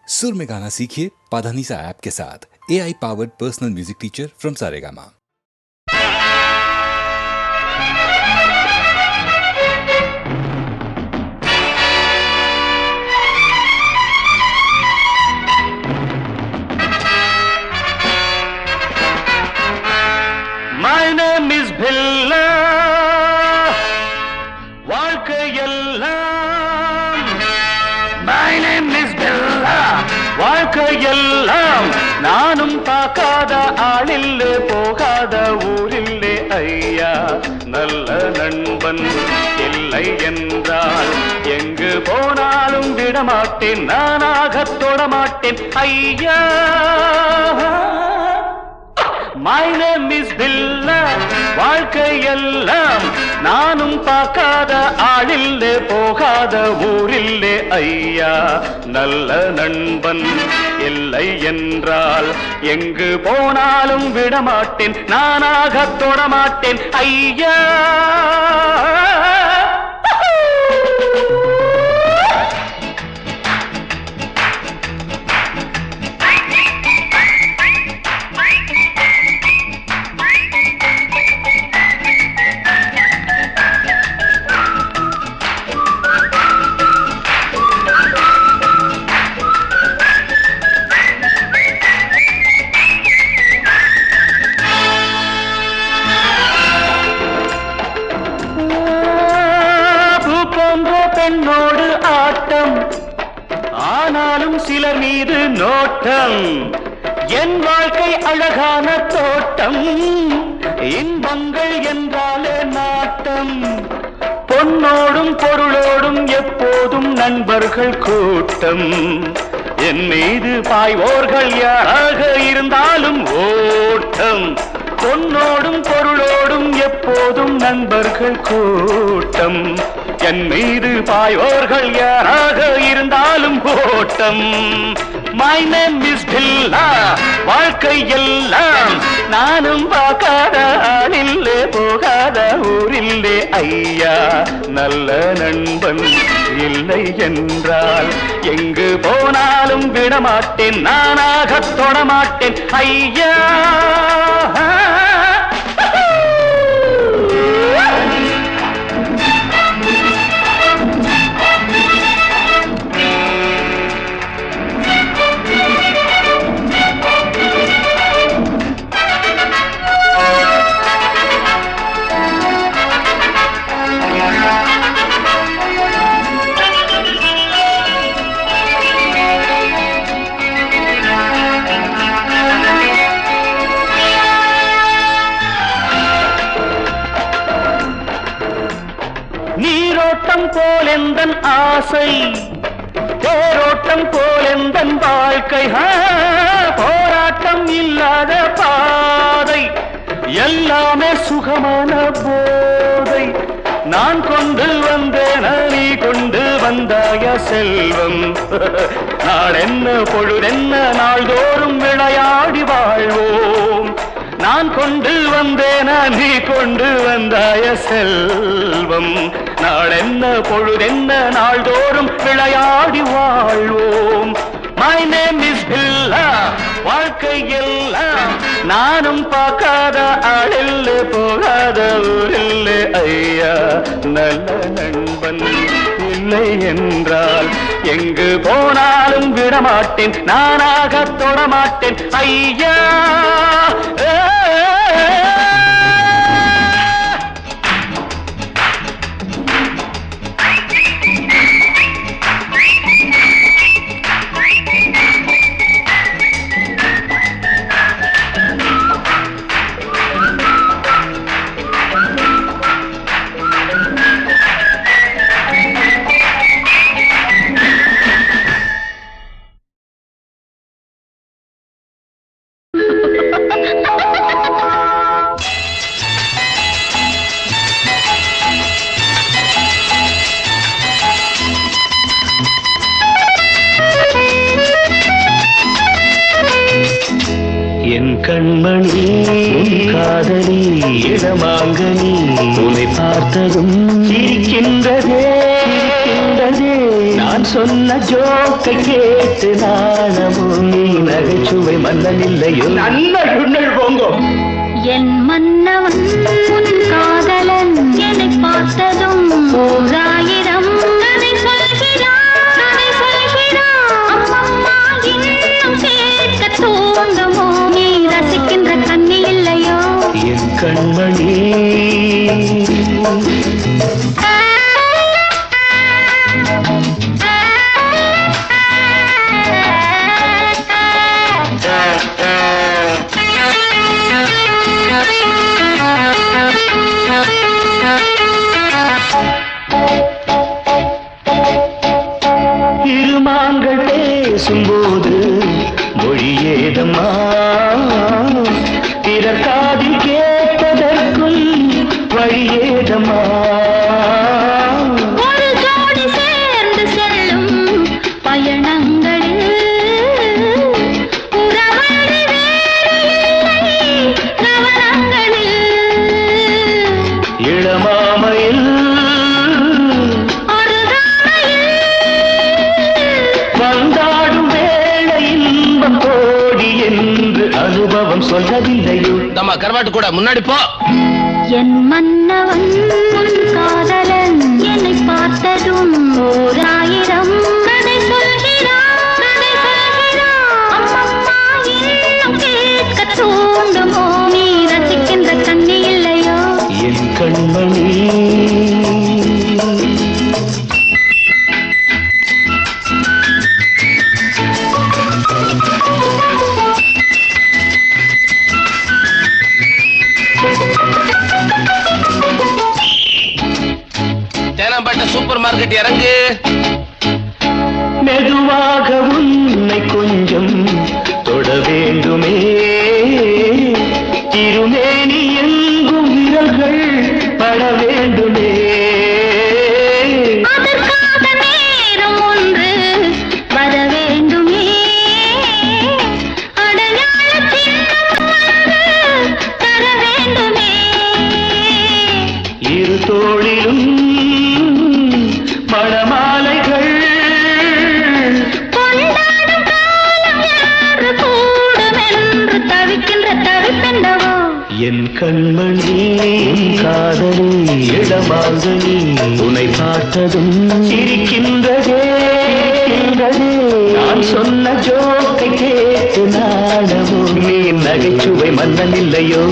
सुर में गाना सीखिए पाधानीसा ऐप के साथ। AI powered personal music teacher from Saregama. My name is Billa. வாழ்க்கையெல்லாம் My name is Billa. வாழ்க்கையெல்லாம் நானும் பார்க்காத ஆளில்லே போகாத ஊரில்லே ஐயா நல்ல நண்பன் இல்லை என்றால் எங்கு போனாலும் விடமாட்டேன் நானாகத் தொடமாட்டேன் ஐயா My name is Billa. வாழ்க்கையெல்லாம் நானும் பார்க்காத ஆளில்லே போகாத ஊரில்லே ஐயா நல்ல நண்பன் இல்லை என்றால் எங்கு போனாலும் விடமாட்டேன் நானாகத் தொடமாட்டேன் ஐயா பெண்ணோடு ஆட்டம் ஆனாலும் சிலர் மீது நோட்டம் என் வாழ்க்கை அழகான தோட்டம் இன்பங்கள் என்றாலே நாட்டம் பொன்னோடும் பொருளோடும் எப்போதும் நண்பர்கள் கூட்டம் என் மீது பாய்வோர்கள் யாராக இருந்தாலும் ஓட்டம் பொன்னோடும் பொருளோடும் எப்போதும் நண்பர்கள் கூட்டம் என் மீது பாயோர்கள் யாராக இருந்தாலும் ஓட்டம் My name is Billa. வாழ்க்கையெல்லாம் நானும் பார்க்காத ஆளில்லே போகாத ஊரில்லே ஐயா நல்ல நண்பன் இல்லை என்றால் எங்கு போனாலும் விடமாட்டேன் நானாகத் தொடமாட்டேன் ஐயா நீரோட்டம் போலெந்தன் ஆசை தேரோட்டம் போலெந்தன் வாழ்க்கை போராட்டம் இல்லாத பாதை எல்லாமே சுகமான போதை நான் கொண்டு வந்தேன் நீ கொண்டு வந்தாய செல்வம் நாளென்ன பொழுதென்ன நாள்தோறும் விளையாடி வாழ்வோம் நான் கொண்டு வந்தேன நீ கொண்டு வந்தாய செல்வம் நாளென்ன பொழுதென்ன நாள்தோறும் விளையாடி வாழ்வோம் My name is Billa. வாழ்க்கையெல்லாம் நானும் பார்க்காத ஆளில்லே போகாத ஊரில்லே ஐயா நல்ல நண்பன் இல்லை என்றால் எங்கு போனாலும் விடமாட்டேன் நானாகத் தொடமாட்டேன் ஐயா கண்மணி காதலி இடமாங்கனி உன்னை பார்த்ததும் சிரிக்கின்றதே நான் சொன்ன ஜோக்கை கேட்டு நான் நகைச்சுவை மன்னன் இல்லையோ நல்ல சுண்ணல் போங்கோ. என் மன்னவன் உன் காதலன் என்னை பார்த்ததும் ஓராயிரம் கதை சொல்கிறான், கதை சொல்கிறான். அம்மம்மா இன்னும் கேட்க தூண்டுமோ, நீ ரசிக்கின்ற கண்ணி இல்லையோ என் கண்மணி. இருமாங்கள் பேசும்போது மொழியேதம்மா, பிறர் காதில் கேட்பதற்கும் வழியேதம்மா. ஒரு ஜோடி சேர்ந்து செல்லும் பயணங்களில் உறவழி வேறு இல்லை கவனங்களில். இளமாமையில் வந்தாடும் வேளை இன்பம் கோடி என்று அனுபவம் சொல்லவில்லையோ. நம்ம கருவாட்டு கூட முன்னாடி போ. என் மன்னவன் உன் காதலன் என்னை பார்த்ததும் ஓராயிரம் கதை சொல்கிறான், கதை சொல்கிறான். அம்மம்மா இன்னும் கேட்க தூண்டுமோ, நீ ரசிக்கின்ற கண்ணி இல்லையோ என் கண்மணி. தேனாம்பேட்டை சூப்பர் மார்க்கெட் இறங்கு. மெதுவாக உன்னை கொஞ்சம் தொட வேண்டுமே, திருமேனி எங்கும் விரல்கள் பட வேண்டுமே. அதற்காக நேரம் ஒன்று வர வேண்டுமே, அடையாள சின்னம் ஒன்று தர வேண்டுமே. இரு தோளிலும் மணமாலைகள் கொண்டாடும் காலம் என்று கூடும் என்று தவிக்கின்ற தவிப்பென்னவோ. என் கண்மணி. காதலி இடமாங்கனி உன்னை பார்த்ததும் சிரிக்கின்றதே. நான் சொன்ன ஜோக்கை கேட்டு நாடமோ, நீ நகைச்சுவை மன்னன் இல்லையோ.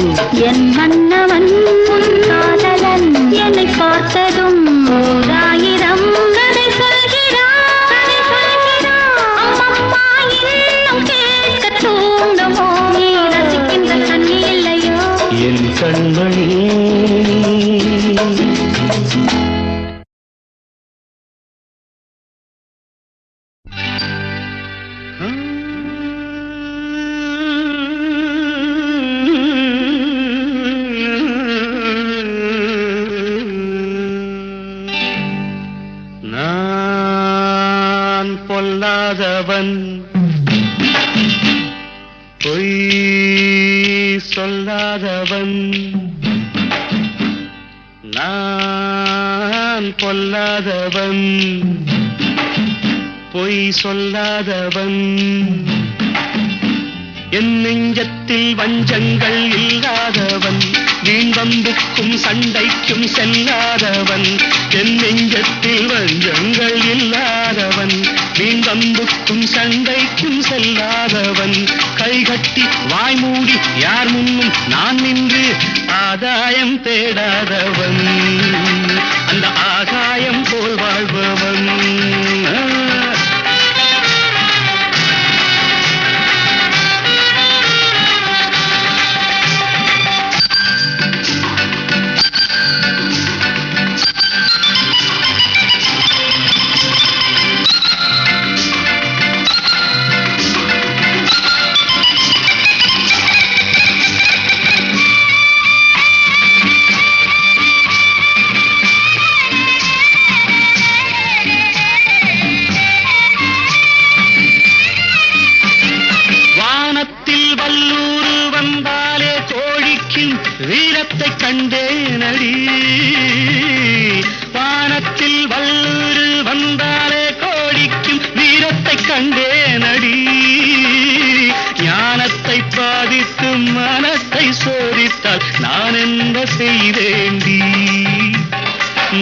என் மன்னவன் உன் காதலன் என்னை பார்த்ததும் ஓராயிரம் கதை சொல்கிறான், கதை சொல்கிறான். அம்மம்மா இன்னும் கேட்க தூண்டுமோ, நீ ரசிக்கின்ற கண்ணி இல்லையோ என் கண்மணி. நான் பொல்லாதவன், பொய் சொல்லாதவன். நான் பொல்லாதவன், பொய் சொல்லாதவன். என் நெஞ்சத்தில் வஞ்சங்கள் இல்லாதவன், வீண்வம்புக்கும் சண்டைக்கும் செல்லாதவன். என் நெஞ்சத்தில் வஞ்சங்கள் இல்லாதவன், வீண்வம்புக்கும் சண்டைக்கும் செல்லாதவன். கைகட்டி வாய்மூடி யார் முன்னும் நான் நின்று ஆதாயம் தேடாதவன், அந்த ஆகாயம் போல் வாழ்பவன். வீரத்தை கண்டேனடி, வானத்தில் வல்லூரு வந்தாலே கோடிக்கும் வீரத்தை கண்டேனடி. உன்னை பாதித்து மனத்தை சோதித்தால் நான் என்ன செய்வேண்டி?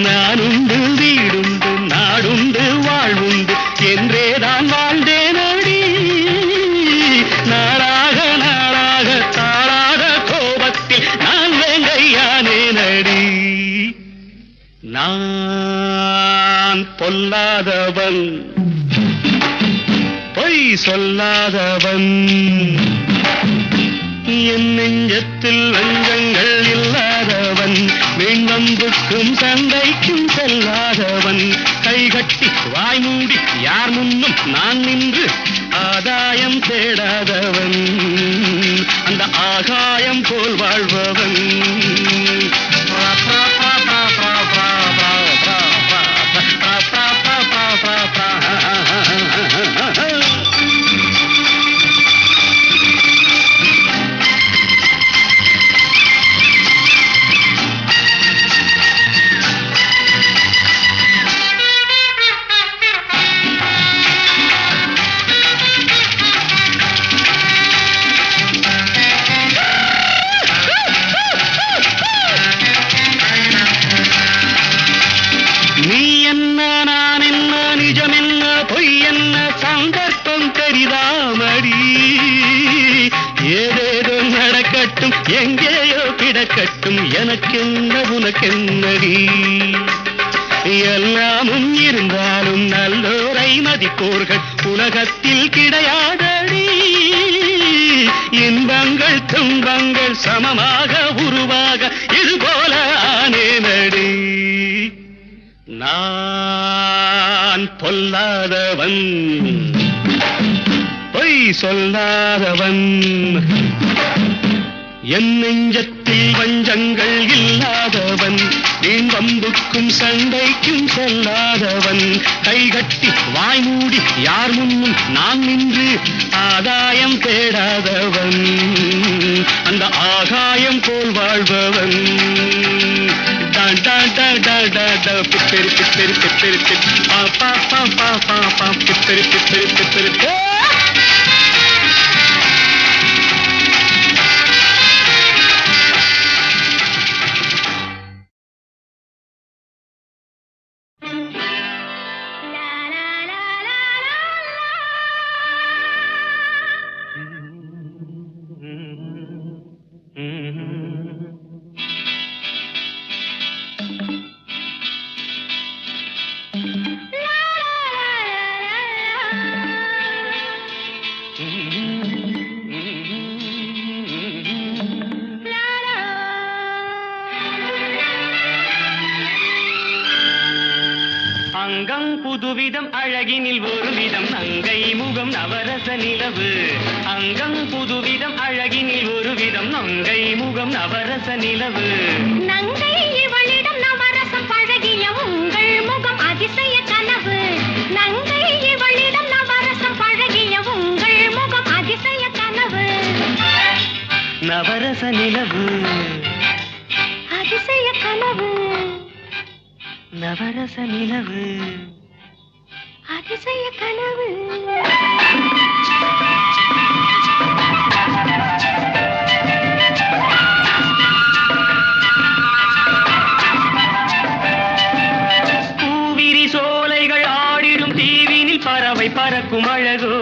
நானுண்டு வீடுண்டு நாடுண்டு வாழ்வுண்டு என்றேதான் வாழ்ந்தேனடி. நாளாக நாளாக தாளாக கோபத்தில் நான் வேங்கையானேனடி. நான் பொல்லாதவன், பொய் சொல்லாதவன், என் நெஞ்சத்தில் வஞ்சங்கள் இல்லாதவன், வீண்வம்புக்கும் சண்டைக்கும் செல்லாதவன், கைகட்டி வாய் மூடி யார் முன்னும் நான் நின்று ஆதாயம் தேடாதவன், அந்த ஆகாயம் போல் வாழ்பவன். எங்கேயோ கிடக்கட்டும் எனக்கென்ன உனக்கென்னடி? எல்லாமும் இருந்தாலும் நல்லோரை மதிப்போர்கள் உலகத்தில் கிடையாதடி. இன்பங்கள் துன்பங்கள் சமமாக உருவாக இதுபோல ஆனேனடி. நான் பொல்லாதவன், பொய் சொல்லாதவன், என் நெஞ்சத்தில் வஞ்சங்கள் இல்லாதவன், வீண்வம்புக்கும் சண்டைக்கும் செல்லாதவன், கைகட்டி வாய் மூடி யார் முன்னும் நான் நின்று ஆதாயம் தேடாதவன், அந்த ஆகாயம் போல் வாழ்பவன். பிப்பெரு பிப்பெரு பிப்பெரு பா பா பா பா பா பா பிப்பெரு பிப்பெரு பிப்பெரு. அங்கம் புதுவிதம் அழகினில் ஒரு விதம் நங்கை முகம் நவரச நிலவு. அங்கம் புதுவிதம் அழகினில் ஒரு விதம் நங்கை முகம் நவரச நிலவு. நங்கை இவளிடம் நவரசம் பழகிய உங்கள் முகம் அதிசய கனவு. நங்கை இவளிடம் நவரசம் பழகிய உங்கள் முகம் அதிசய கனவு. நவரச நிலவு அதிசய கனவு. நவரச நிலவு அதிசய கனவு. பூவிரி சோலைகள் ஆடிடும் தீவினில் பறவை பறக்கும் அழகோ.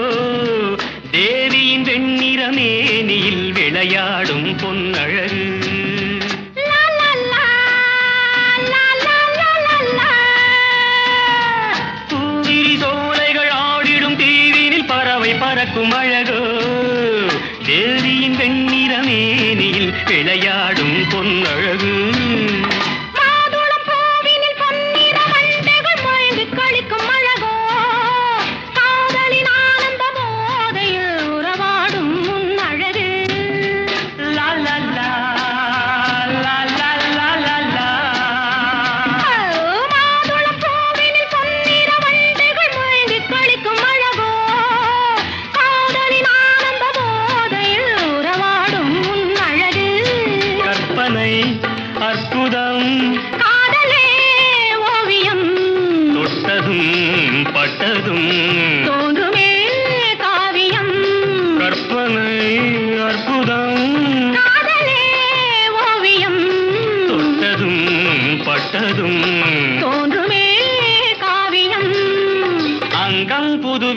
தேவியின் வெண்ணிற மேனியில் விளையாடும் பொன்னழகு. பறக்கும் அழகோ தேவியின் வெண்ணிற மேனியில் விளையாடும் பொன்னழகு. மாதுளம் பூவினில் பொன்னிற வண்டுகள் மயங்கி களிக்கும் அழகோ. காதலின் ஆனந்த போதையில் உறவாடும் முன்னழகு. லா லா லா லா லா லா லா லா. மாதுளம் பூவினில் பொன்னிற வண்டுகள் மயங்கி களிக்கும் அழகோ. அற்புதம்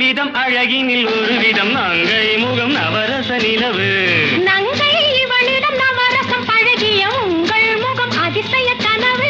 புதுவிதம் அழகினில் ஒரு விதம் நங்கை முகம் நவரச நிலவு நங்கை இவளிடம் நவரசம் பழகிய உங்கள் முகம் அதிசய கனவு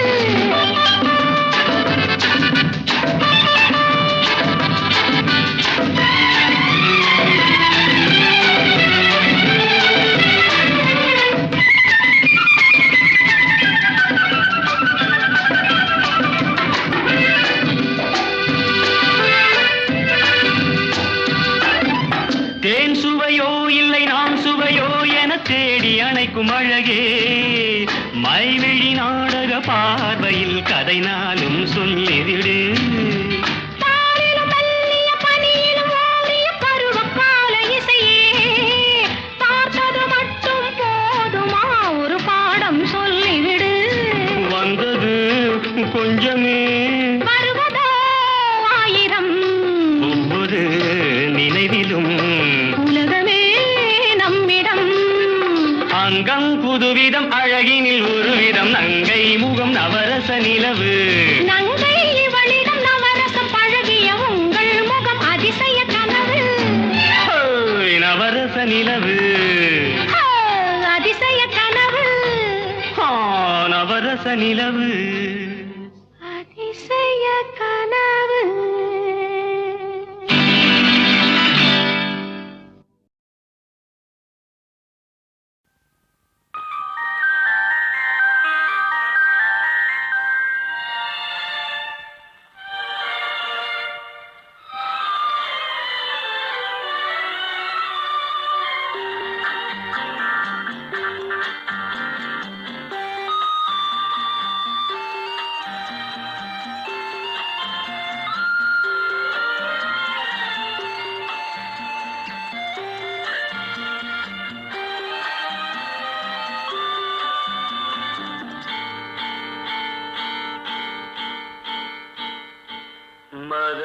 தேன் சுவையோ இல்லை நான் சுவையோ என தேடி அணைக்கும் அழகே மைவிழி நாடக பார்வையில் கதை நாளும் சொல்லிவிடு பாலிலும் மெல்லிய பனியிலும் ஓடிய பருவகால இசையே பார்த்தது மட்டும் போதுமா ஒரு பாடம் சொல்லிவிடு வந்தது கொஞ்சமே வருவதோ ஆயிரம் ஒவ்வொரு நினைவிலும் உலகமே நம்மிடம் அங்கம் புதுவிதம் அழகினில் ஒரு விதம் நங்கை முகம் நவரச நிலவு நங்கை இவளிடம் நவரசம் பழகிய உங்கள் முகம் அதிசய கனவு ஹோய், நவரச நிலவு ஆ, அதிசய கனவு ஆ, நவரச நிலவு அதிசய கனவு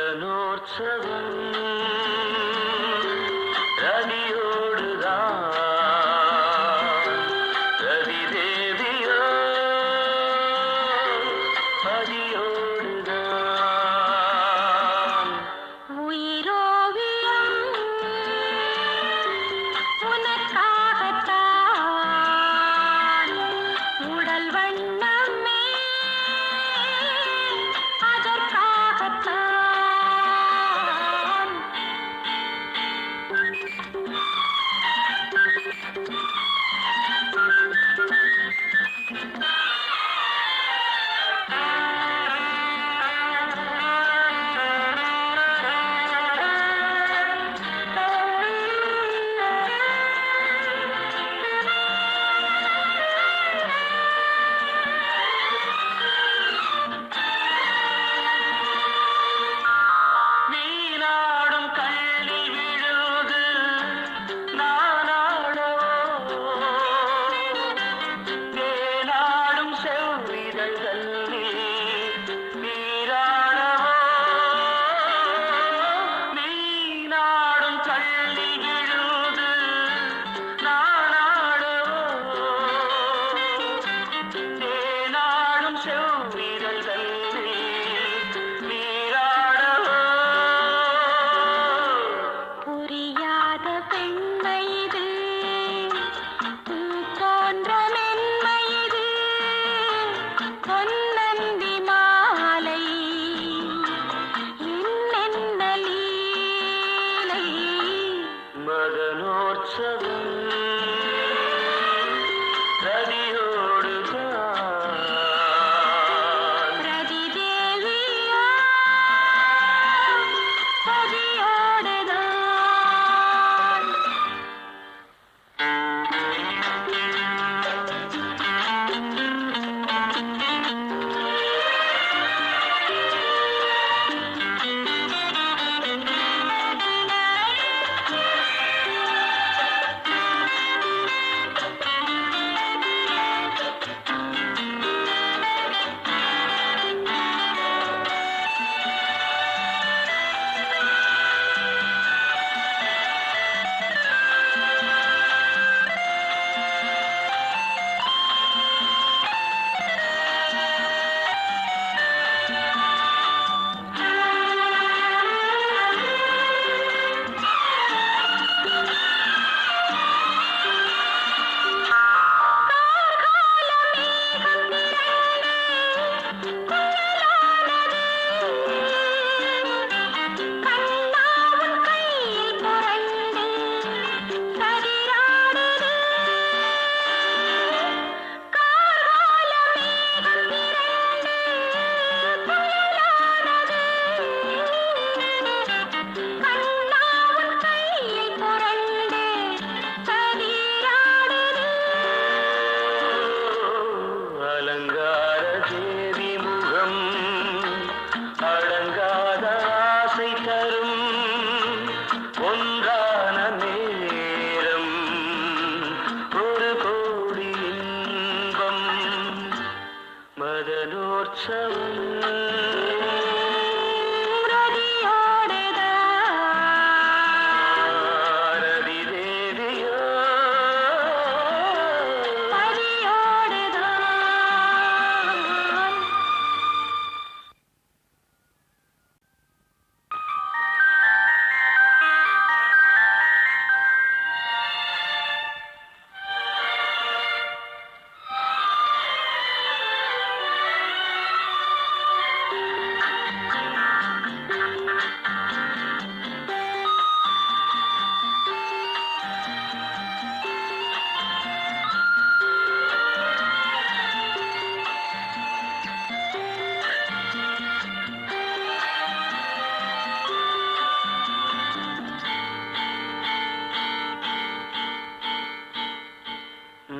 மதனோற்சவம் ரதியோடுதான் ரதி தேவியோ பதியோடுதான் உயிரோவியம் உனக்காகத்தான் உடல் வண்ணமே அதற்காகத்தான் வீணாடும் கண்ணில் விழுது நானாடவோ தேனாடும் செவ்விதழ்களில் நீராடவோ வீணாடும் கண்ணில் விழுது நானாடவோ தேனாடும் செவ்விதழ்களில் நீராடவோ புரியாத பெண்மை இது பூ போன்ற மென்மை இது பொன்னந்தி மாலை என்னென்ன லீலை மதனோற்சவம் ரதியோடுதான் பிரதி தேவியா பதியோடுதான்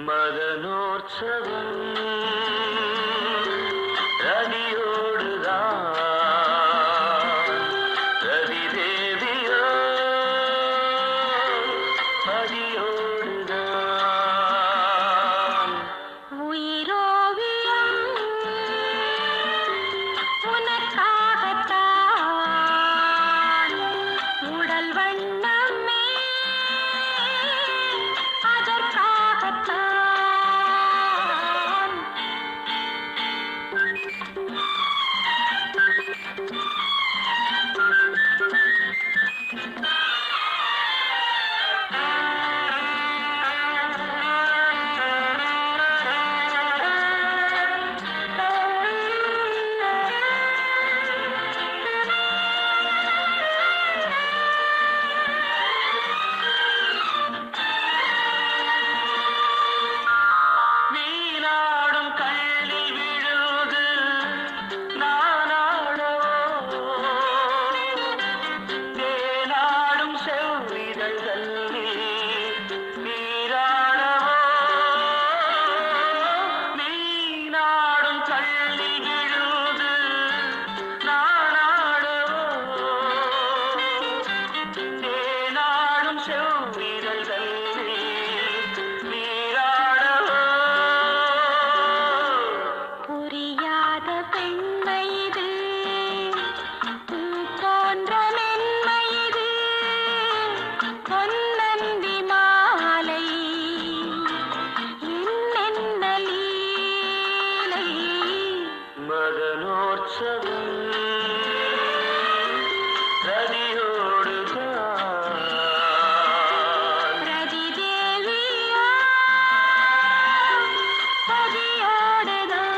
மதனோற்சவம் ரதியோடுதான் ரதி தேவியோ பதியோடுதான் உயிரோவியம் உனக்காகத்தான் உடல் வண்ணமே அதற்காகத்தான் வீணாடும் கண்ணில் விழுது நானாடவோ தேனாடும் செவ்விதழ்களில் நீராடவோ வீணாடும் கண்ணில் விழுது நானாடவோ தேனாடும் செவ்விதழ்களில் நீராடவோ புரியாத பெண்மை இது பூ போன்ற மென்மை இது பொன்னந்தி மாலை என்னென்ன லீலை மதனோற்சவம் ரதியோடுதான் ரதி தேவியா பதியோடுதான்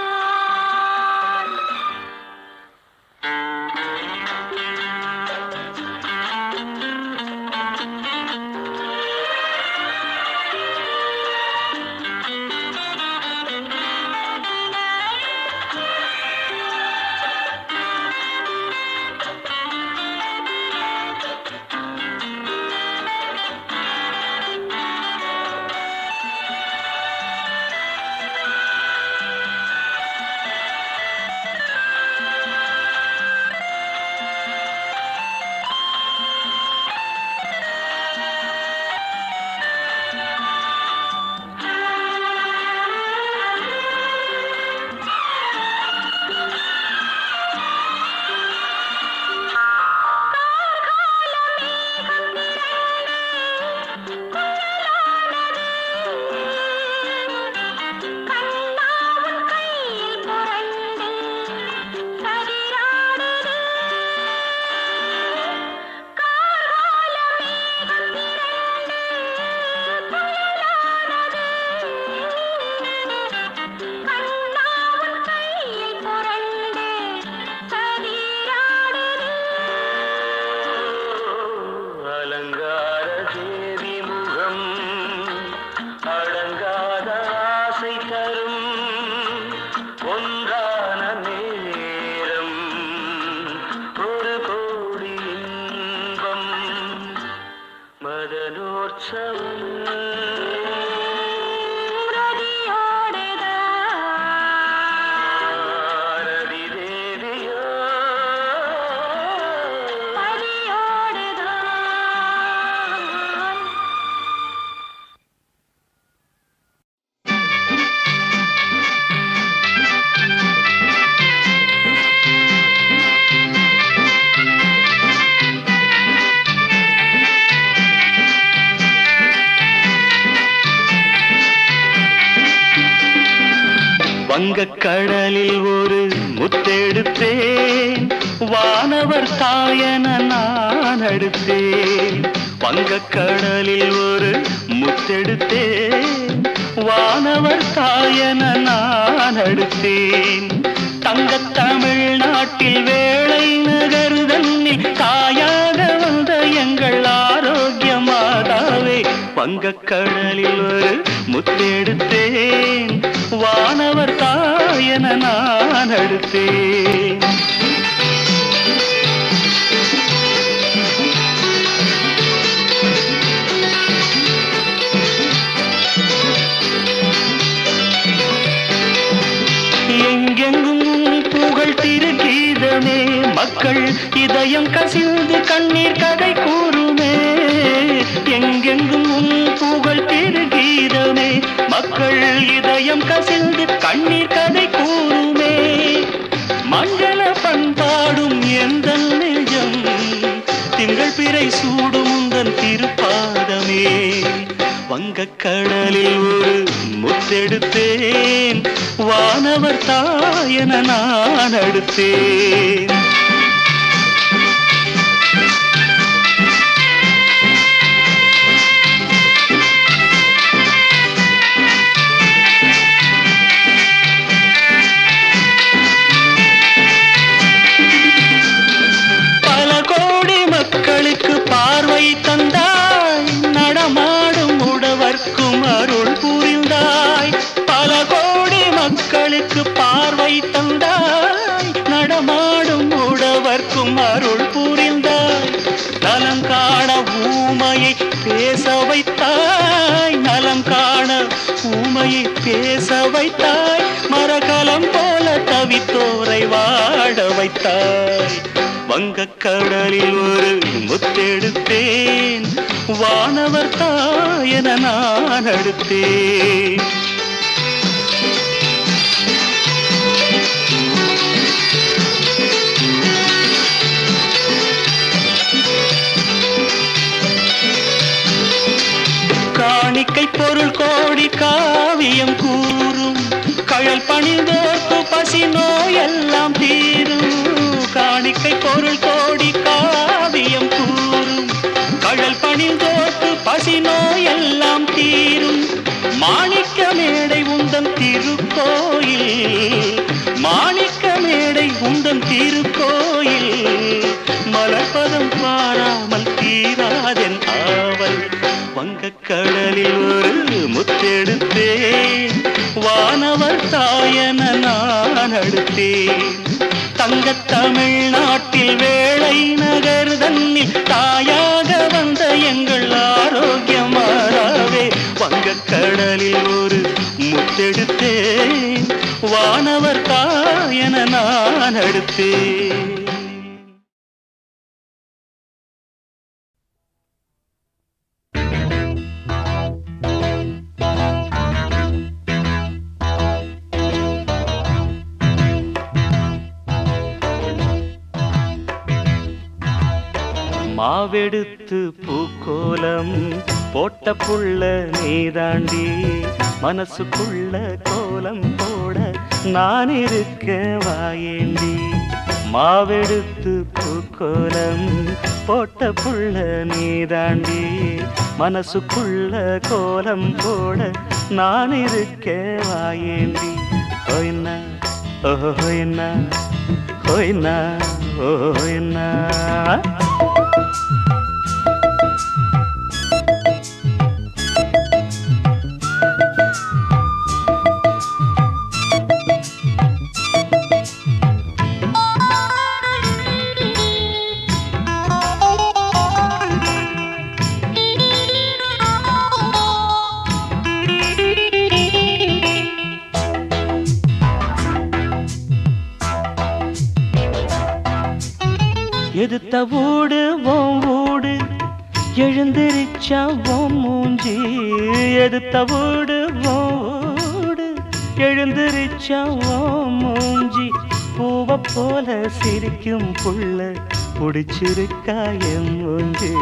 கண்ணாவும் கையில் புரண்டு கதிராடுது கார்கால மேகம் திரண்டு புயலானது கண்ணாவும் கையில் புரண்டு கதிராடுது அலங்கார தேவி முகம் அடங்காத ஆசை தரும் ஒன்றான நேரம் ஒரு கோடி இன்பம் மதனோற்சவம் ரதியோடுதான் ரதி தேவியோ பதியோடுதான் வங்கக்கடலில் ஒரு முத்தெடுத்தேன் வானவர் தாயன நான் அடுத்தேன் வங்கக்கடலில் ஒரு முத்தெடுத்தேன் வானவர் தாயன நான் அடுத்தேன் தங்கத் தமிழ்நாட்டில் வேளை நகர்தன்னில் தாயாக வந்த எங்கள் ஆரோக்கிய மாதாவே வங்கக்கடலில் ஒரு முத்தெடுத்தேன் வானவர் தாயன நான் அடுத்தேன் இதயம் கசிந்து கண்ணீர் கதை கூறுமே எங்கெங்கும் உன் புகழ் பெருகீதமே மக்கள் இதயம் கசிந்து கண்ணீர் கதை கூறுமே மங்கள பண்பாடும் எந்த நெஞ்சம் திங்கள் பிறை சூடும் உந்தன் திருப்பாதமே வங்கக்கடலில் ஒரு முத்தெடுத்தேன் வானவர் தாயன நான் அடுத்தேன் பல கோடி மக்களுக்கு பார்வை தந்தாய் நடமாடும் உடவர்க்கும் அருள் புரிந்தாய் பல கோடி மக்களுக்கு பார்வை தந்தாய் நடமாடும் உடவர்க்கும் அருள் புரிந்தாய் நலம் காண ஊமையை பேச வைத்தாய் நலம் காண ஊமையை பேச வைத்தாய் மரகலம் போல தவித்தோரை வாழ வைத்தாய் வங்கக்கடலில் ஒரு முத்தெடுத்தேன் வானவர் தாயன நான் அடுத்தேன் காணிக்கை பொருள் கோடி காவியம் கூறும் கழல் பணிந்தோர்க்கு பசி நோயெல்லாம் தீரும் காணிக்கை பொருள் கோடி காவியம் கூறும் கழல் பணிந்தோர்க்கு பசி நோயெல்லாம் தீரும் மாணிக்க மேடை உந்தன் திருக்கோயில் மாணிக்க மேடை உந்தன் திருக்கோயில் மலர்பதம் பாராமல் தீராதென் ஆவல் வங்கக்கடலில் ஒரு முத்தெடுத்தேன் வானவர் தாயன நான் அடுத்தேன் தங்கத் தமிழ்நாட்டில் வேளை நகர் தன்னில் தாயாக வந்த எங்கள் ஆரோக்கியம் மாறாவே வங்கக்கடலில் ஒரு முத்தெடுத்தேன் வானவர் தாயன நான் அடுத்தேன் மாவெடுத்து பூக்கோலம் போட்ட புள்ள நீதாண்டி மனசுக்குள்ள கோலம் போட நான் இருக்க வாயேண்டி மாவெடுத்து பூக்கோலம் போட்ட புள்ள நீதாண்டி மனசுக்குள்ள கோலம் போட நான் இருக்க வாயேண்டி ஹோய்னா ஓஹோ ஹோய்னா ஹோய்னா ஓஹோ ஹோய்னா எதுத்த வீடு ஓம் வீடு எழுந்திருச்சா ஓம் மூஞ்சி எதுத்த வீடு வீடு எழுந்திருச்சா ஓம் மூஞ்சி பூவ போல சிரிக்கும் புள்ள புடிச்சிருக்கா என் மூஞ்சி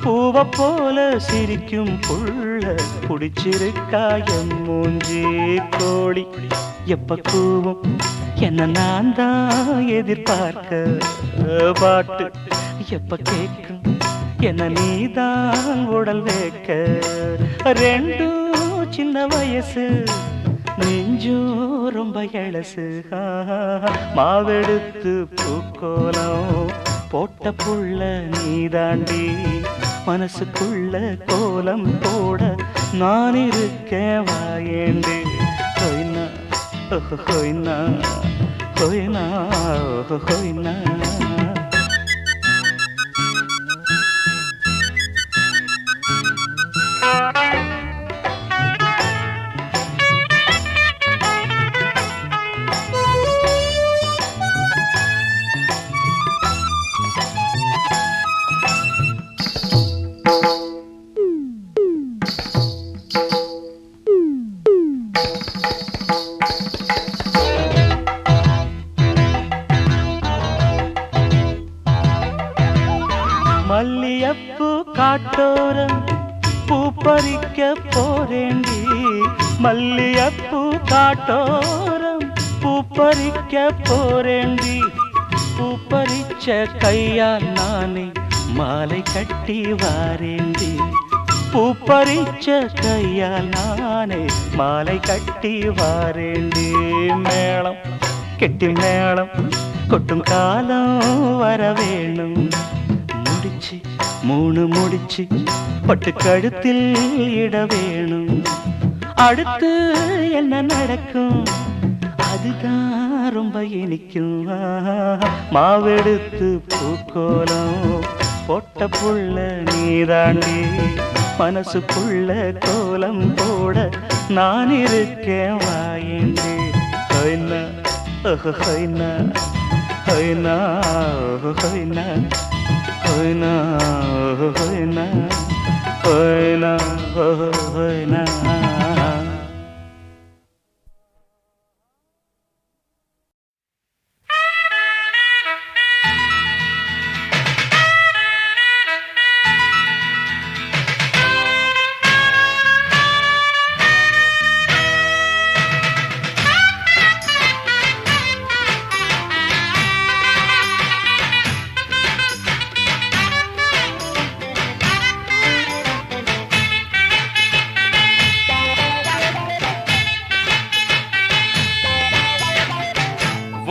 பூவ போல சிரிக்கும் புள்ள புடிச்சிருக்கா என் மூஞ்சி கோழி எப்ப கூவும் என்ன நான் தான் எதிர்பார்க்க பாட்டு எப்ப கேட்கும் என்ன நீதான் உடல் வைக்க ரெண்டும் சின்ன வயசு நெஞ்சும் ரொம்ப எழசு மாவெடுத்து பூக்கோலம் போட்ட புள்ள நீதாண்டி மனசுக்குள்ள கோலம் போட நான் இருக்கேன் வாயேண்டு ஹோய்னா ஹோய்னா ஹோய்னா ஹோய்னா பறிக்க போரேண்டி மல்லியப்பூ காட்டோரம் பூ பறிக்க போரேண்டி பூ பறிச்ச கையால் நானே மாலை கட்டி வாரேண்டி பூ பறிச்ச கையால் நானே மாலை கட்டி வாரேண்டி மேளம் கெட்டி மேளம் கொட்டும் காலம் வர வேணும் முடிச்சு மூணு முடிச்சு பட்டு கழுத்தில் இட வேணும் அடுத்து என்ன நடக்கும் அதுதான் ரொம்ப இனிக்கும் மாவெடுத்து பூக்கோலம் போட்ட புள்ள நீதாண்டி மனசுக்குள்ள கோலம் போட நான் இருக்கேன் வாயேண்டி ஹொய்னா ஹொய்னா ஹொய்னா ஹொய்னா ஹொய்னா ஹொய்னா ஹொய்னா ஹொய்னா.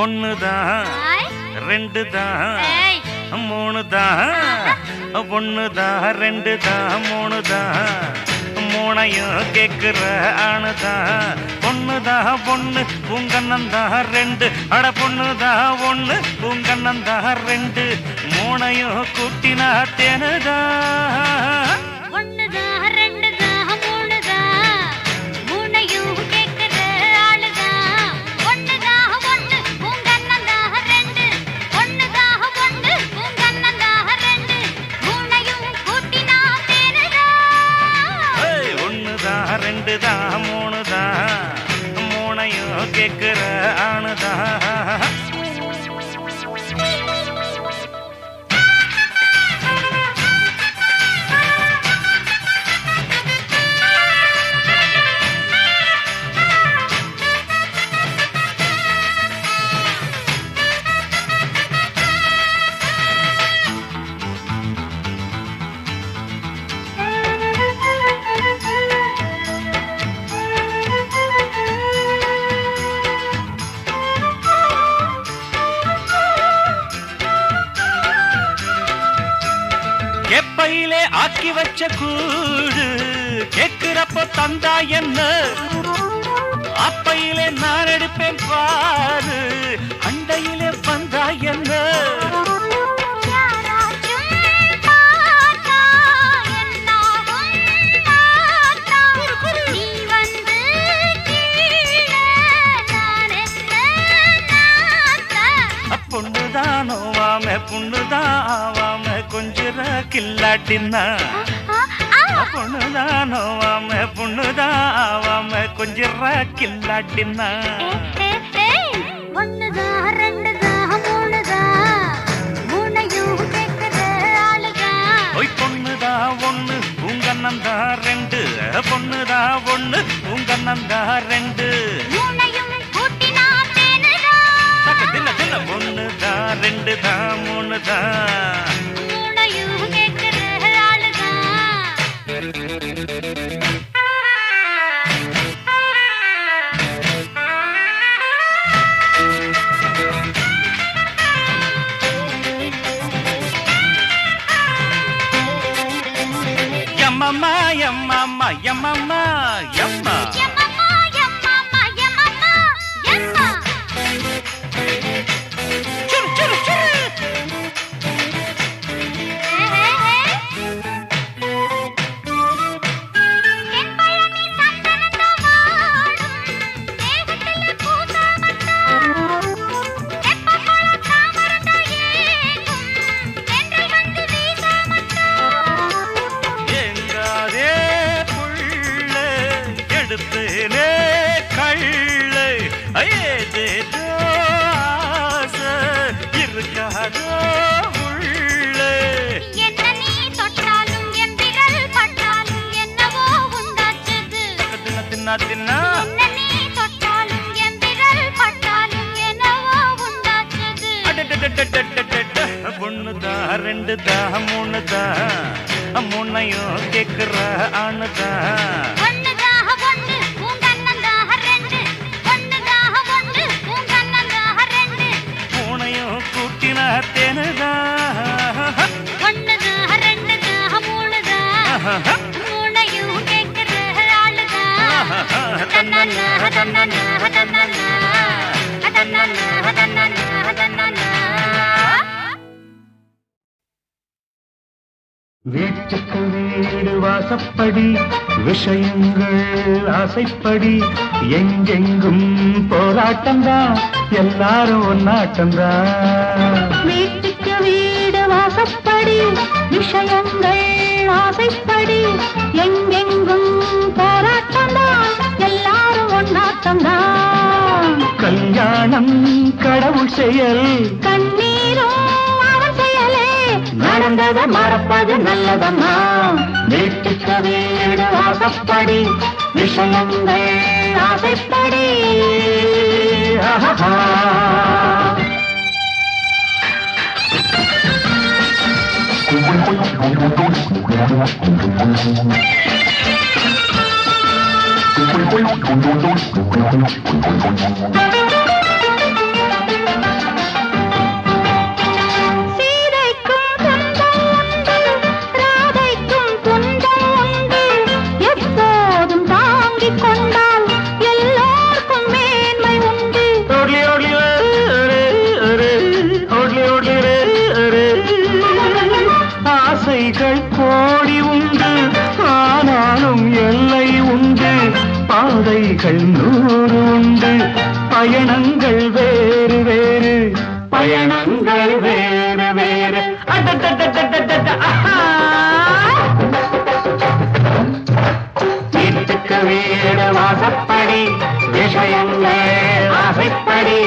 ஒண்ணுதான் ரெண்டுதான் மூணுதான் ஒண்ணுதான் ரெண்டுதான் மூணுதான் மூணையும் கேக்குற ஆணுதான் பொண்ணுதான் பொண்ணு பூங்கண்ணந்தான் ரெண்டு அட பொண்ணுதான் ஒண்ணு பூங்கண்ணந்தான் ரெண்டு மூணையும் கூட்டினா தேனுதான் ரெண்டுதான் மூணுதான் மூணையும் கேக்குற ஆணுதான். எப்பையிலே ஆக்கி வச்ச கூடு கேக்குறப்ப தந்தா என்ன அப்பையிலே நான் எடுப்பேன் பாரு அண்டையிலே வந்தா என்ன பொண்ணுதான் நோவாம பொண்ணுதான் ஆவாம கொஞ்சிற கில்லாட்டின்னா பொண்ணுதான் நோவாம பொண்ணுதான் ஆவாம கொஞ்சிற கில்லாட்டின்னா ஒண்ணுதான் ரெண்டுதான் மூணுதான் மூணையும் கேட்கிற ஆளுதான் ஒய் பொண்ணுதான் ஒண்ணு உங்கண்ணந்தா ரெண்டு பொண்ணுதான் ஒண்ணு உங்கண்ணந்தா ரெண்டு மூணையும் கூட்டினா தேனுதான் தின்ன தின்ன ஒண்ணுதான் ரெண்டுதான் மூணுதான் மூணையும் கேட்கிற ஆளுதான் యమ్మమ్మా యమ్మమ్మా యమ్మమ్మా యమ్మ చురు చురు చురు எடுத்தேனே கள்ளை ஏதேதோ ஆசை இருக்காதோ உள்ளே என்ன நீ தொட்டாலும் என் விரல் பட்டாலும் என்னவோ தின்னா தின்னா என்ன நீ தொட்டாலும் என் விரல் பட்டாலும் என்னவோ உண்டாச்சது. ஒண்ணுதான் ரெண்டுதான் மூணுதான் மூணையும் கேக்குற ஆணுதான் ஒண்ணுதாக ஒண்ணு உன் கண்ணந்தாக ரெண்டு, ஒண்ணுதாக ஒண்ணு உன் கண்ணந்தாக ரெண்டு, மூணையும் கூட்டினா தேனுதான் ஒண்ணுதாக ரெண்டுதாக மூணுதான் மூணையும் கேட்கிற ஆளுதான். தன்னன்னாக தன்னன்னாக தன்னன்னா தன்னன்னாக தன்னன்னாக தன்னன்னா. வீட்டுக்கு வீடு வாசப்படி விஷயங்கள் ஆசைப்படி எங்கெங்கும் போராட்டம்தான் எல்லாரும் ஒன்னாட்டம்தான். வீட்டுக்கு வீடு வாசப்படி விஷயங்கள் ஆசைப்படி எங்கெங்கும் போராட்டம்தான் எல்லாரும் ஒன்னாட்டம்தான். கல்யாணம் கடவுள் செயல் கண்ணீரும் அவன் செயலே நடந்ததை மறப்பது நல்லதம்மா. வீட்டுக்கு வீடு வாசப்படி விஷயங்கள் ஆசைப்படி. ஆஹா. சீதைக்கும் சொந்தம் உண்டு, ராதைக்கும் துன்பம் உண்டு, எப்போதும் தாங்கிக் கொண்டால் எல்லோருக்கும் மேன்மை உண்டு. ஓட்லி ஓட்லி ஓட்லி ஓட்லி ஆசைகள் கோடி உண்டு ஆனாலும் எல்லை உண்டு. பாதைகள் 100 உண்டு பயணங்கள் வேறு வேறு பயணங்கள் வேறு வேறு. வீட்டுக்கு வீடு வாசப்படி விஷயங்கள் ஆசைப்படி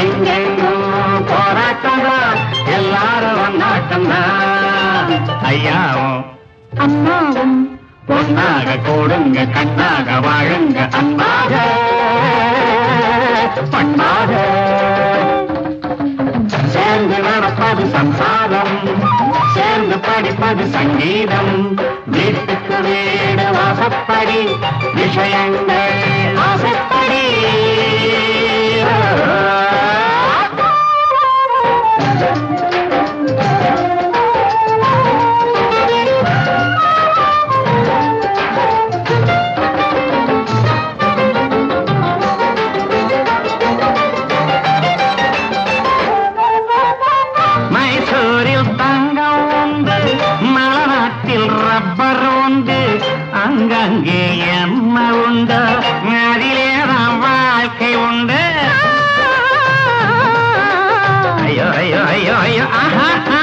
எங்கெங்கும் போராட்டம்தான் எல்லாரும் ஒன்னாட்டம்தான். ஐயாவும் அம்மாவும் பொன்னாக கூடுங்க கண்ணாக வாழுங்க அன்பாக பண்பாக சேர்ந்து நடப்பது சம்சாரம் சேர்ந்து படிப்பது சங்கீதம். வீட்டுக்கு வீடு வாசப்படி விஷயங்கள் ஆசைப்படி. மைசூரில் தங்கம் உண்டு மலநாட்டில் ரப்பர் உண்டு அங்கங்கே என்ன உண்டு அதிலேதான் வாழ்க்கை உண்டு. ஐயோ ஐயோ ஐயோ ஐயோ ஆஹா.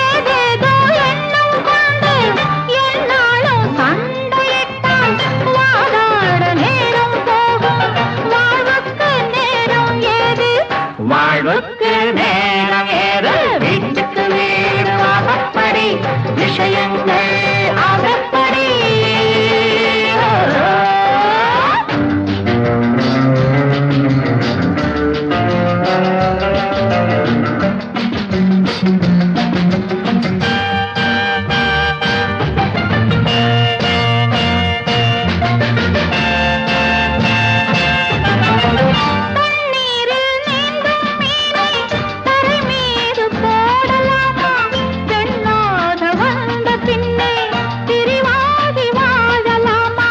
ஏதேதோ எண்ணம் கொண்டு என்னாலும் சண்டையிட்டால் வாதாட நேரம் போகும். வாழ்வுக்கு நேரம் ஏது, வாழ்வுக்கு நேரம் ஏது. வீட்டுக்கு வீடு வாசப்படி விஷயங்கள் ஆசைப்படி. தண்ணீரில் நீந்தும் மீனை தரை மீது போடலாமா? பெண்ணாக வந்த பின்னே பிரிவாகி வாழலாமா?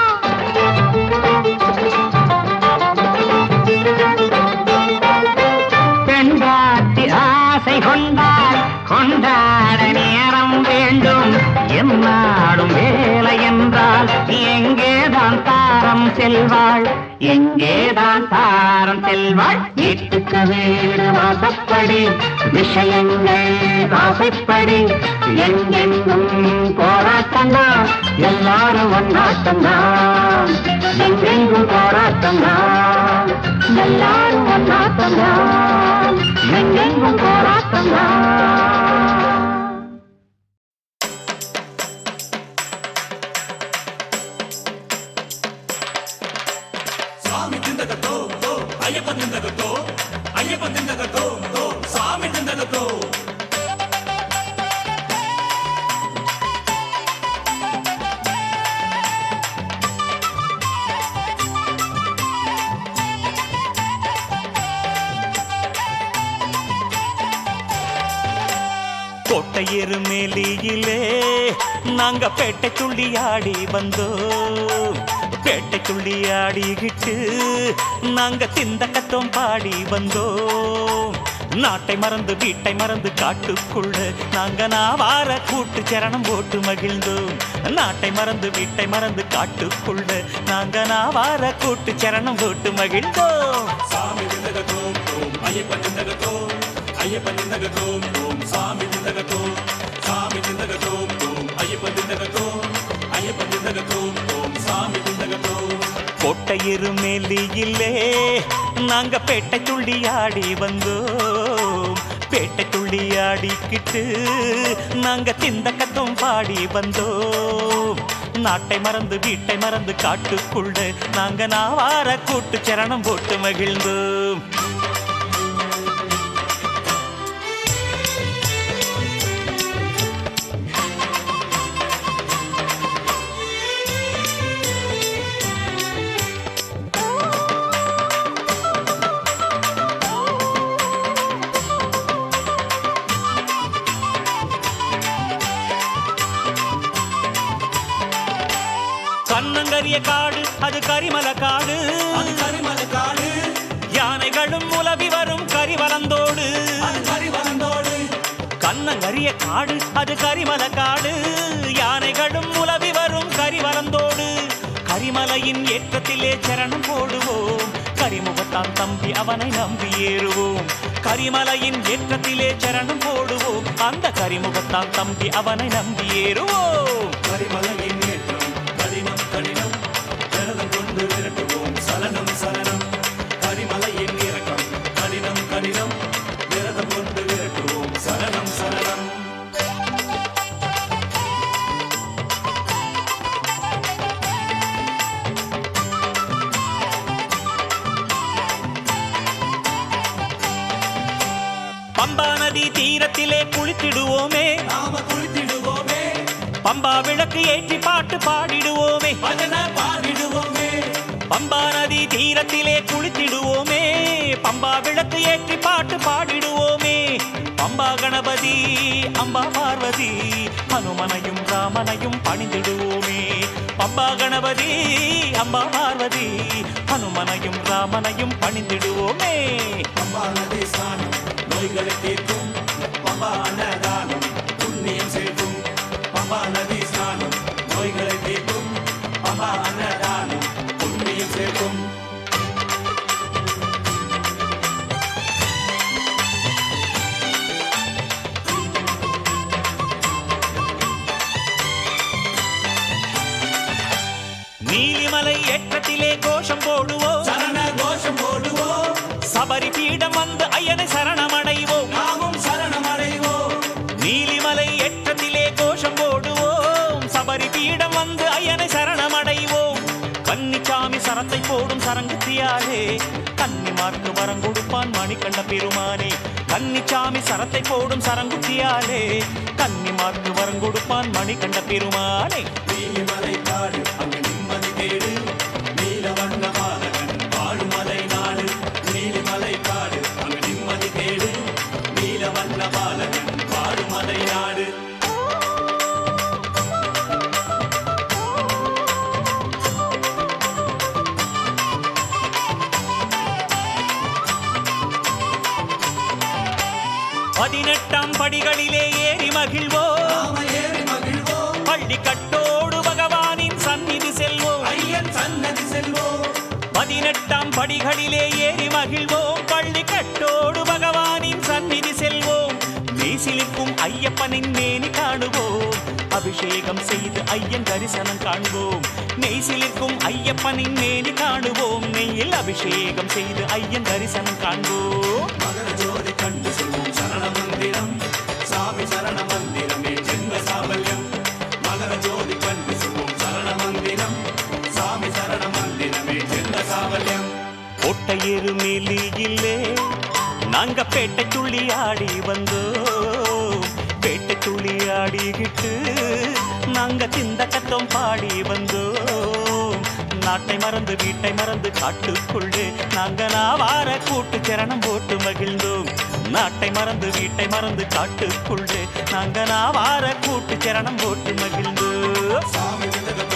பெண்காட்டி ஆசை கொண்டால் கொண்டாட நேரம் வேண்டும். என்னாடும் வேலை என்றால் எங்கேதான் தாரம் செல்வாள் எங்கேதான் தாரம் செல்வாள். வீட்டுக்கு வீடு வாசப்படி விஷயங்கள் ஆசைப்படி எங்கெங்கும் போராட்டம்தான் எல்லாரும் ஒன்னாட்டம்தான். எங்கெங்கும் போராட்டம்தான் எல்லாரும் ஒன்னாட்டம்தான். எங்கெங்கும் போராட்டம்தான். கோட்டையெரு மேலியிலே நாங்க பேட்டை துள்ளி ஆடி வந்தோம். பேட்டை துள்ளி ஆடிக்கிட்டு நாங்க திந்தக்கத்தோம் பாடி வந்தோம். நாட்டை மறந்து வீட்டை மறந்து காட்டுக்குள்ள நாங்க நாவார கூட்டு சரணம் போட்டு மகிழ்ந்தோம். நாட்டை மறந்து வீட்டை மறந்து காட்டுக்குள்ள நாங்க நாவார கூட்டு சரணம் போட்டு மகிழ்ந்தோம். சாமி திந்தகத்தோம் ஓம் ஐயப்பன் திந்தகத்தோம் ஐயப்பன் திந்தகத்தோம் ஓம் சாமி திந்தகத்தோம் சாமி திந்தகத்தோம் ஓம் ஐயப்பன் திந்தகத்தோம் ஐயப்பன் திந்தகத்தோம் ஓம் சாமி திந்தகத்தோம். கோட்டையெரு மேலியிலே நாங்க பேட்டை துள்ளி ஆடி வந்தோம். பேட்டை துள்ளி ஆடிக்கிட்டு நாங்க திந்தக்கத்தோம் பாடி வந்தோம். நாட்டை மறந்து வீட்டை மறந்து காட்டுக்குள்ள நாங்க நாவார கூட்டு சரணம் போட்டு மகிழ்ந்தோம். கண்ணங்கரிய காடு அது கரிமல காடு, அது கரிமல காடு. யானைகளும் உலவி வரும் கரிவலந்தோடு, அது கரிவலந்தோடு. கண்ணங்கரிய காடு அது கரிமல காடு, யானைகளும் உலவி வரும் கரிவலந்தோடு. கரிமலையின் ஏற்றத்திலே சரணம் போடுவோம். கரிமுகத்தான் தம்பி அவனை நம்பி ஏறுவோம். கரிமலையின் ஏற்றத்திலே சரணம் போடுவோம். அந்த கரிமுகத்தான் தம்பி அவனை நம்பி ஏறுவோம். கரிமலையின் ஏற்றம் கடினம் கடினம் விரதம் கொண்டு விரட்டுவோம் சலனம் சலனம். கரிமலையின் இறக்கம் கடினம் கடினம் விரதம் கொண்டு விரட்டுவோம் சலனம் சலனம். பம்பா நதி தீரத்திலே குளித்திடுவோமே, நாம குளித்திடுவோமே. பம்பா விளக்கு ஏற்றி பாட்டு பாடிடுவோமே, பஜன பாடிடுவோமே. பம்பா நதி தீரத்திலே குளித்திடுவோமே, பம்பா விளக்கு ஏற்றி பாட்டு பாடிடுவோமே. பம்பா கணபதி அம்பா பார்வதி ஹனுமனையும் ராமனையும் பணிந்திடுவோமே. பம்பா கணபதி அம்பா பார்வதி ஹனுமனையும் ராமனையும் பணிந்திடுவோமே. பம்பா நதி ஸ்நானம் நோய்களை தீர்க்கும். பம்பா அன்னதானம் புண்ணியம் சேர்க்கும். பம்பா நதி ஸ்நானம் நோய்களை தீர்க்கும். பம்பா அன்னதானம் புண்ணியம் சேர்க்கும். நீலிமலை ஏற்றத்திலே கோஷம் போடுவோம். சரண கோஷம் போடுவோம். சபரி பீடம் வந்து ஐயனை சரணமடைவோம். நாமும் சரணமடைவோம். நீலிமலை ஏற்றத்திலே கோஷம் போடுவோம். சபரி பீடம் வந்து ஐயனை சரணமடைவோம். கன்னிச்சாமி சரத்தை போடும் சரங்குத்தியாலே கன்னிமார்க்கு வரம் கொடுப்பான் மணிகண்ட பெருமானே. கன்னிச்சாமி சரத்தை போடும் சரங்குத்தியாலே கன்னிமார்க்கு வரம் கொடுப்பான் மணிகண்ட பெருமானே. நீலிமலை காடு அங்கு நிம்மதி தேடு. நீலவண்ண பாலகன் வாழுமலை நாடு. நீலிமலை காடு அங்கு நிம்மதி தேடு. நீலவண்ண பாலகன் வாழுமலை நாடு. பதினெட்டாம் படிகளிலே ஏறி மகிழ்வோம். நாம ஏறி மகிழ்வோம். பள்ளி கட்டோடு பகவானின் சந்நிதி செல்வோம். ஐயன் சன்னதி செல்வோம். 18ஆம் படிகளிலே ஏறி மகிழ்வோம். பள்ளி கட்டோடு பகவானின் சந்நிதி செல்வோம். மெய்சிலிர்க்கும் ஐயப்பனின் மேனி காணுவோம். அபிஷேகம் செய்து ஐயன் தரிசனம் காண்போம். மெய்சிலிர்க்கும் ஐயப்பனின் மேனி காணுவோம். நெய்யில் அபிஷேகம் செய்து ஐயன் தரிசனம் காண்போம். மகர ஜோதி கண்டு சொல்வோம் சரண மந்திரம். சாமி சரண மந்திரமே ஜென்ம சாபல்யம். மகர ஜோதி கண்டு சொல்வோம் சரண மந்திரம். சாமி சரண மந்திரமே ஜென்ம சாபல்யம். எருமேலி இல்லே நாங்க பேட்டை துள்ளி ஆடி வந்தோம் பேட்டை துள்ளி ஆடிக்கிட்டு நாங்க சிந்த கத்தம் பாடி வந்தோம் நாட்டை மறந்து வீட்டை மறந்து காட்டுக்குள்ளே நாங்க நாவார கூட்டு சரணம் போட்டு மகிழ்ந்தோம் நாட்டை மறந்து வீட்டை மறந்து காட்டுக்குள்ளே நாங்க நாவார கூட்டு சரணம் போட்டு மகிழ்ந்தோம் சாமி திண்டக